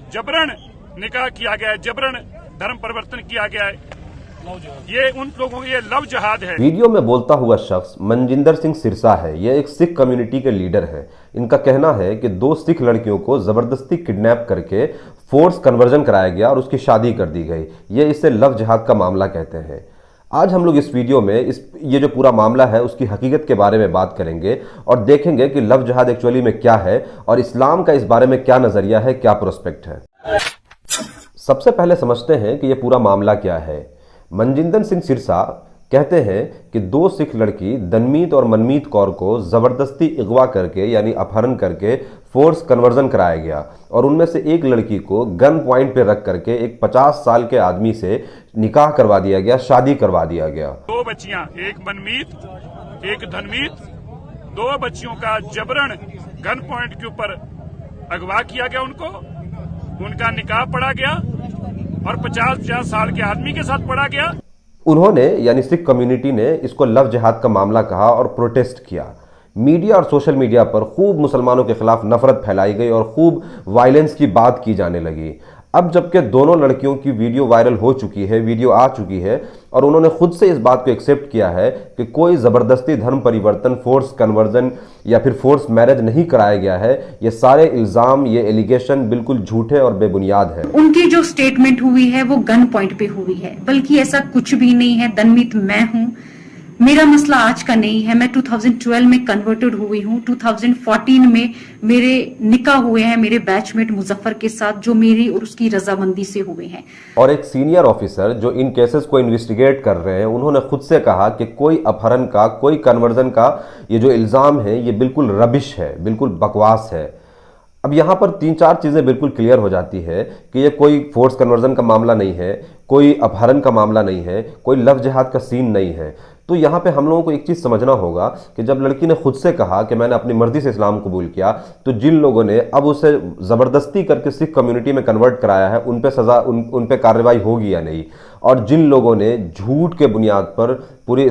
जबरन निकाह किया गया है, जबरन धर्म परिवर्तन किया गया है। ये उन लोगों ये लव जहाद है। वीडियो में बोलता हुआ शख्स मनजिंदर सिंह सिरसा है। यह एक सिख कम्युनिटी के लीडर है। इनका कहना है कि 2 सिख लड़कियों को जबरदस्ती किडनैप करके फोर्स कन्वर्जन कराया गया और उसकी शादी कर दी गई। ये इसे लव जहाद का मामला कहते हैं। आज हम लोग इस वीडियो में ये जो पूरा मामला है उसकी हकीकत के बारे में बात करेंगे और देखेंगे कि लव जहाद एक्चुअली में क्या है और इस्लाम का इस बारे में क्या नजरिया है, क्या प्रोस्पेक्ट है। सबसे पहले समझते हैं कि यह पूरा मामला क्या है। मनजिंदर सिंह सिरसा कहते हैं कि 2 सिख लड़की दनमीत और मनमीत कौर को ज़बरदस्ती अगवा करके यानी अपहरण करके फोर्स कन्वर्जन कराया गया और उनमें से एक लड़की को गन पॉइंट पे रख करके एक 50 साल के आदमी से निकाह करवा दिया गया, शादी करवा दिया गया। 2 बच्चियां, एक मनमीत एक धनमीत, 2 बच्चियों का जबरन गन पॉइंट के ऊपर अगवा किया गया, उनका निकाह पढ़ा गया और 50 साल के आदमी के साथ पढ़ा गया। उन्होंने यानी सिख कम्युनिटी ने इसको लव जिहाद का मामला कहा और प्रोटेस्ट किया। मीडिया और सोशल मीडिया पर खूब मुसलमानों के खिलाफ नफरत फैलाई गई और खूब वायलेंस की बात की जाने लगी। अब जबकि दोनों लड़कियों की वीडियो वायरल हो चुकी है, वीडियो आ चुकी है और उन्होंने खुद से इस बात को एक्सेप्ट किया है कि कोई ज़बरदस्ती धर्म परिवर्तन, फोर्स कन्वर्जन या फिर फोर्स मैरिज नहीं कराया गया है, ये सारे इल्ज़ाम, ये एलिगेशन बिल्कुल झूठे और बेबुनियाद है। उनकी जो स्टेटमेंट हुई है वो गन पॉइंट पे हुई है, बल्कि ऐसा कुछ भी नहीं है। दनमीत मैं हूं, मेरा मसला आज का नहीं है। मैं 2012 में कन्वर्टेड हुई हूँ। 2014 में मेरे निकाह हुए हैं मेरे बैचमेट मुजफ्फर के साथ, जो मेरी और उसकी रजामंदी से हुए हैं। और एक सीनियर ऑफिसर जो इन केसेस को इन्वेस्टिगेट कर रहे हैं, उन्होंने खुद से कहा कि कोई अपहरण का, कोई कन्वर्जन का ये जो इल्ज़ाम है ये बिल्कुल रबिश है, बिल्कुल बकवास है। अब यहाँ पर 3-4 चीज़ें बिल्कुल क्लियर हो जाती है कि ये कोई फोर्स कन्वर्जन का मामला नहीं है, कोई अपहरण का मामला नहीं है, कोई लव जिहाद का सीन नहीं है। तो यहाँ पे हम लोगों को एक चीज़ समझना होगा कि जब लड़की ने खुद से कहा कि मैंने अपनी मर्जी से इस्लाम कबूल किया, तो जिन लोगों ने अब उसे ज़बरदस्ती करके सिख कम्युनिटी में कन्वर्ट कराया है उन पे सज़ा, उन पे कार्रवाई होगी या नहीं। और जिन लोगों ने झूठ के बुनियाद पर पूरी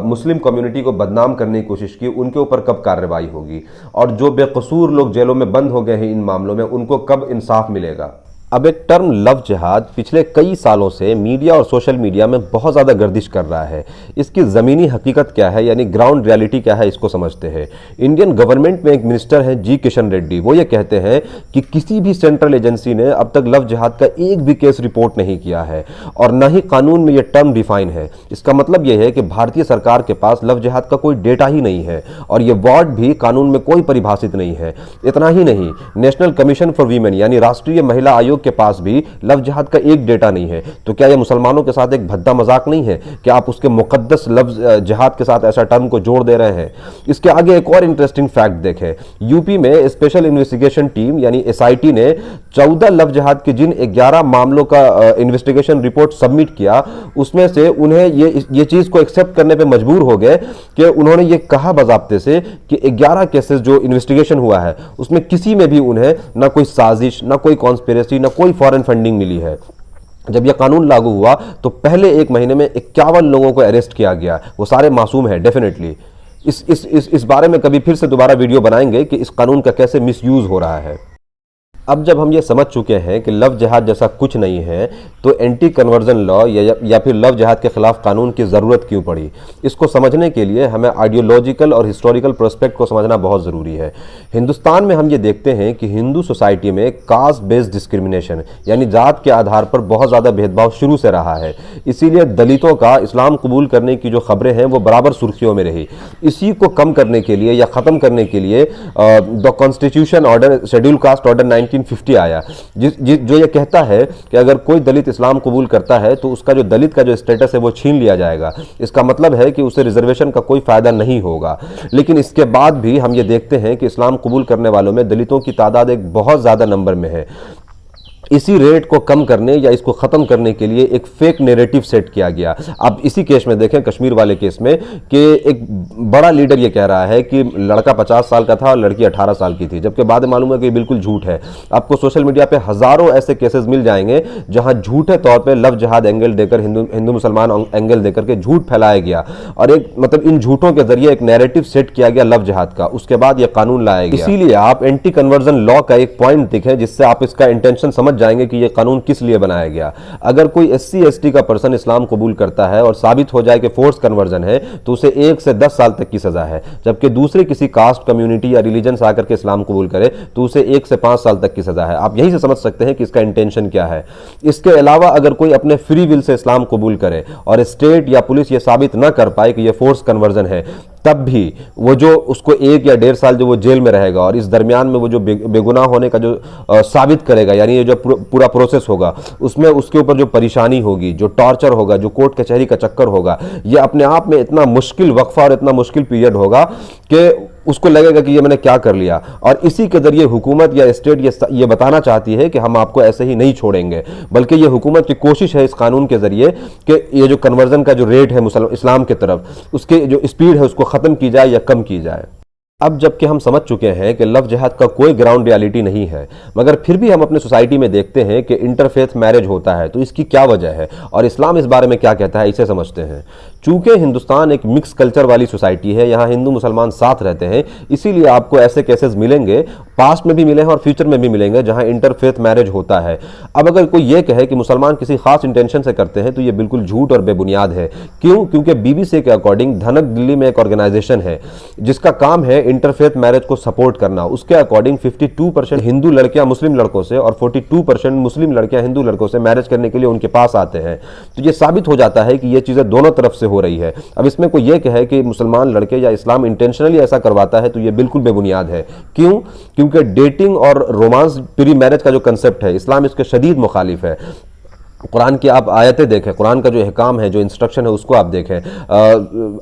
मुस्लिम कम्युनिटी को बदनाम करने की कोशिश की, उनके ऊपर कब कार्रवाई होगी। और जो बेकसूर लोग जेलों में बंद हो गए हैं इन मामलों में, उनको कब इंसाफ मिलेगा। अब एक टर्म लव जिहाद पिछले कई सालों से मीडिया और सोशल मीडिया में बहुत ज़्यादा गर्दिश कर रहा है। इसकी ज़मीनी हकीकत क्या है, यानी ग्राउंड रियलिटी क्या है, इसको समझते हैं। इंडियन गवर्नमेंट में एक मिनिस्टर हैं जी किशन रेड्डी, वो ये कहते हैं कि किसी भी सेंट्रल एजेंसी ने अब तक लव जिहाद का एक भी केस रिपोर्ट नहीं किया है और न ही कानून में ये टर्म डिफाइन है। इसका मतलब ये है कि भारतीय सरकार के पास लव जिहाद का कोई डेटा ही नहीं है और ये वार्ड भी कानून में कोई परिभाषित नहीं है। इतना ही नहीं, नेशनल कमीशन फॉर वीमेन यानी राष्ट्रीय महिला आयोग के पास भी लव जिहाद का एक डेटा नहीं है। तो क्या यह मुसलमानों के साथ एक भद्दा मजाक नहीं है कि आप उसके मुकद्दस लव जिहाद के साथ ऐसा टर्म को जोड़ दे रहे हैं। इसके आगे एक और इंटरेस्टिंग फैक्ट देखें। यूपी में स्पेशल इन्वेस्टिगेशन टीम यानी एसआईटी ने 14 लव जिहाद के जिन 11 मामलों का इन्वेस्टिगेशन रिपोर्ट सबमिट किया, उसमें से उन्हें ये चीज को एक्सेप्ट करने पर मजबूर हो गए कि उन्होंने ये कहा बाज़ाब्ते से कि 11 केसेस जो इन्वेस्टिगेशन हुआ है उसमें किसी में भी उन्हें ना कोई साजिश, ना कोई कॉन्स्पिरेसी, ना कोई फॉरेन फंडिंग मिली है। जब यह कानून लागू हुआ तो पहले 1 महीने में 51 लोगों को अरेस्ट किया गया। वो सारे मासूम हैं डेफिनेटली। इस बारे में कभी फिर से दोबारा वीडियो बनाएंगे कि इस कानून का कैसे मिसयूज हो रहा है। अब जब हम ये समझ चुके हैं कि लव जिहाद जैसा कुछ नहीं है, तो एंटी कन्वर्जन लॉ या फिर लव जिहाद के खिलाफ कानून की ज़रूरत क्यों पड़ी, इसको समझने के लिए हमें आइडियोलॉजिकल और हिस्टोरिकल प्रोस्पेक्ट को समझना बहुत ज़रूरी है। हिंदुस्तान में हम ये देखते हैं कि हिंदू सोसाइटी में कास्ट बेस्ड डिस्क्रिमिनेशन यानी जात के आधार पर बहुत ज़्यादा भेदभाव शुरू से रहा है। इसीलिए दलितों का इस्लाम कबूल करने की जो खबरें हैं वो बराबर सुर्खियों में रही। इसी को कम करने के लिए या ख़त्म करने के लिए the constitution order, schedule caste order 1950 आया, जो ये कहता है कि अगर कोई दलित इस्लाम कबूल करता है तो उसका जो दलित का जो स्टेटस है वो छीन लिया जाएगा। इसका मतलब है कि उसे रिजर्वेशन का कोई फायदा नहीं होगा। लेकिन इसके बाद भी हम ये देखते हैं कि इस्लाम कबूल करने वालों में दलितों की तादाद एक बहुत ज़्यादा नंबर में है। इसी रेट को कम करने या इसको ख़त्म करने के लिए एक फेक नैरेटिव सेट किया गया। अब इसी केस में देखें, कश्मीर वाले केस में, कि एक बड़ा लीडर ये कह रहा है कि लड़का 50 साल का था और लड़की 18 साल की थी, जबकि बाद में मालूम है कि बिल्कुल झूठ है। आपको सोशल मीडिया पे हज़ारों ऐसे केसेस मिल जाएंगे जहां झूठे तौर पे लव जिहाद एंगल देकर, हिंदू मुसलमान एंगल देकर के झूठ फैलाया गया और एक मतलब इन झूठों के जरिए एक नैरेटिव सेट किया गया लव जिहाद का। उसके बाद यह कानून लाया गया। इसीलिए आप एंटी कन्वर्जन लॉ का एक पॉइंट दिखें जिससे आप इसका इंटेंशन समझ जाएंगे कि यह कानून किस लिए बनाया गया। अगर कोई SC ST का पर्सन इस्लाम कबूल करता है और साबित हो जाए कि फोर्स कन्वर्जन है तो उसे 1 से 10 साल तक की सजा है, जबकि दूसरे किसी कास्ट, कम्युनिटी या रिलीजन से आकर के इस्लाम कबूल करे तो उसे 1 से 5 साल तक की सजा है। आप यहीं से समझ सकते हैं कि इसका इंटेंशन क्या है। इसके अलावा अगर कोई अपने फ्री विल से इस्लाम कबूल करे और स्टेट या पुलिस यह साबित ना कर पाए कि यह फोर्स कन्वर्जन है, तब भी वो जो उसको 1 या 1.5 साल जो वो जेल में रहेगा और इस दरमियान में वो जो बेगुनाह होने का जो साबित करेगा, यानी ये जो पूरा प्रोसेस होगा उसमें उसके ऊपर जो परेशानी होगी, जो टॉर्चर होगा, जो कोर्ट कचहरी का चक्कर होगा, ये अपने आप में इतना मुश्किल वक्फा और इतना मुश्किल पीरियड होगा कि उसको लगेगा कि ये मैंने क्या कर लिया। और इसी के जरिए हुकूमत या स्टेट ये बताना चाहती है कि हम आपको ऐसे ही नहीं छोड़ेंगे, बल्कि ये हुकूमत की कोशिश है इस कानून के जरिए कि ये जो कन्वर्जन का जो रेट है इस्लाम की तरफ, उसके जो स्पीड है उसको ख़त्म की जाए या कम की जाए। अब जबकि हम समझ चुके हैं कि लव जिहाद का कोई ग्राउंड रियलिटी नहीं है, मगर फिर भी हम अपने सोसाइटी में देखते हैं कि इंटरफेथ मैरिज होता है, तो इसकी क्या वजह है और इस्लाम इस बारे में क्या कहता है, इसे समझते हैं। चूंकि हिंदुस्तान एक मिक्स कल्चर वाली सोसाइटी है, यहाँ हिंदू मुसलमान साथ रहते हैं, इसीलिए आपको ऐसे केसेस मिलेंगे, पास्ट में भी मिले हैं और फ्यूचर में भी मिलेंगे, जहाँ इंटरफेथ मैरिज होता है। अब अगर कोई ये कहे कि मुसलमान किसी खास इंटेंशन से करते हैं तो ये बिल्कुल झूठ और बेबुनियाद है। क्यों? क्योंकि BBC के अकॉर्डिंग धनक दिल्ली में एक ऑर्गेनाइजेशन है जिसका काम है इंटरफेथ मैरिज को सपोर्ट करना। उसके अकॉर्डिंग 52% हिंदू लड़कियां मुस्लिम लड़कों से और 42% मुस्लिम लड़कियां हिंदू लड़कों से मैरिज करने के लिए उनके पास आते हैं। तो ये साबित हो जाता है कि ये चीजें दोनों तरफ से हो रही है। अब इसमें कोई ये कहे कि मुसलमान लड़के या इस्लाम इंटेंशनली ऐसा करवाता है तो ये बिल्कुल बेबुनियाद है। क्यों? क्योंकि डेटिंग और रोमांस प्री मैरिज का जो कंसेप्ट है, इस्लाम इसके शदीद मुखालिफ है। कुरान की आप आयतें देखें, कुरान का जो अहकाम है, जो इंस्ट्रक्शन है, उसको आप देखें।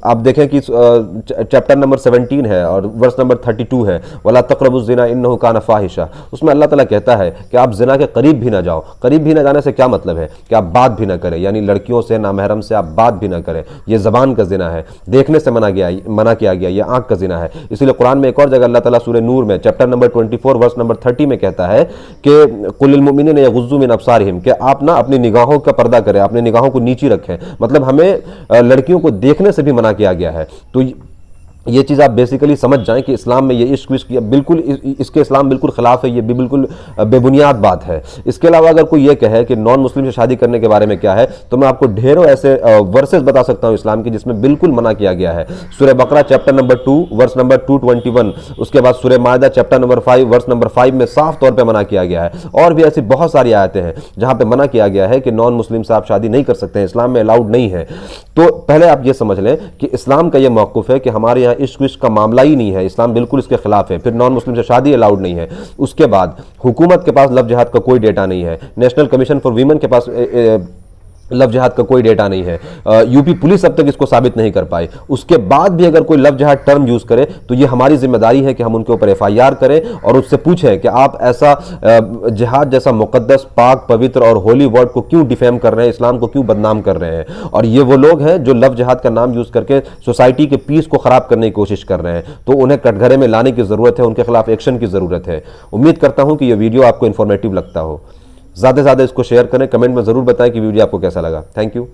आप देखें कि चैप्टर नंबर 17 है और वर्स नंबर 32 है, वला तक़रबुज़ ज़िना इन्नहु कान फ़ाहिशा। उसमें अल्लाह ताला कहता है कि आप जिना के करीब भी ना जाओ। करीब भी ना जाने से क्या मतलब है कि आप बात भी ना करें, यानी लड़कियों से, नामहरम से आप बात भी ना करें। ये ज़बान का जिना है, देखने से मना किया गया, ये आँख का जिना है। इसीलिए कुरान में एक और जगह अल्लाह ताला सूरह नूर में चैप्टर नंबर 24 वर्स नंबर 30 में कहता है कि कुल्लिल मुमिनीना यग़ुज़्ज़ू मिन अब्सारिहिम, कि आप ना अपनी निगाहों का पर्दा करें, अपने निगाहों को नीची रखें। मतलब हमें लड़कियों को देखने से भी मना किया गया है। तो ये चीज़ आप बेसिकली समझ जाएं कि इस्लाम में ये इश्क विश्क बिल्कुल इसके इस्लाम बिल्कुल खिलाफ है, ये भी बिल्कुल बेबुनियाद बात है। इसके अलावा अगर कोई ये कहे कि नॉन मुस्लिम से शादी करने के बारे में क्या है, तो मैं आपको ढेरों ऐसे वर्सेस बता सकता हूँ इस्लाम की जिसमें बिल्कुल मना किया गया है। सूरह बकरा चैप्टर नंबर 2 वर्स नंबर 221, उसके बाद सूरह माइदा चैप्टर नंबर 5 वर्स नंबर 5 में साफ तौर पर मना किया गया है। और भी ऐसी बहुत सारी आयतें हैं जहाँ पर मना किया गया है कि नॉन मुस्लिम से आप शादी नहीं कर सकते हैं, इस्लाम में अलाउड नहीं है। तो पहले आप ये समझ लें कि इस्लाम का यह मौक़िफ़ है कि हमारे यहाँ इश्क विश्क का मामला ही नहीं है, इस्लाम बिल्कुल इसके खिलाफ है। फिर नॉन मुस्लिम से शादी अलाउड नहीं है। उसके बाद हुकूमत के पास लव जिहाद का कोई डेटा नहीं है, नेशनल कमीशन फॉर वीमेन के पास लव जिहाद का कोई डेटा नहीं है, यूपी पुलिस अब तक इसको साबित नहीं कर पाई। उसके बाद भी अगर कोई लव जिहाद टर्म यूज करे तो ये हमारी जिम्मेदारी है कि हम उनके ऊपर FIR करें और उससे पूछें कि आप ऐसा जिहाद जैसा मुकद्दस, पाक, पवित्र और होली वर्ड को क्यों डिफेम कर रहे हैं, इस्लाम को क्यों बदनाम कर रहे हैं। और ये वो लोग हैं जो लव जिहाद का नाम यूज करके सोसाइटी के पीस को खराब करने की कोशिश कर रहे हैं। तो उन्हें कटघरे में लाने की जरूरत है, उनके खिलाफ एक्शन की जरूरत है। उम्मीद करता हूं कि यह वीडियो आपको इंफॉर्मेटिव लगता हो। ज़्यादा से ज़्यादा इसको शेयर करें, कमेंट में ज़रूर बताएं कि वीडियो आपको कैसा लगा। Thank you.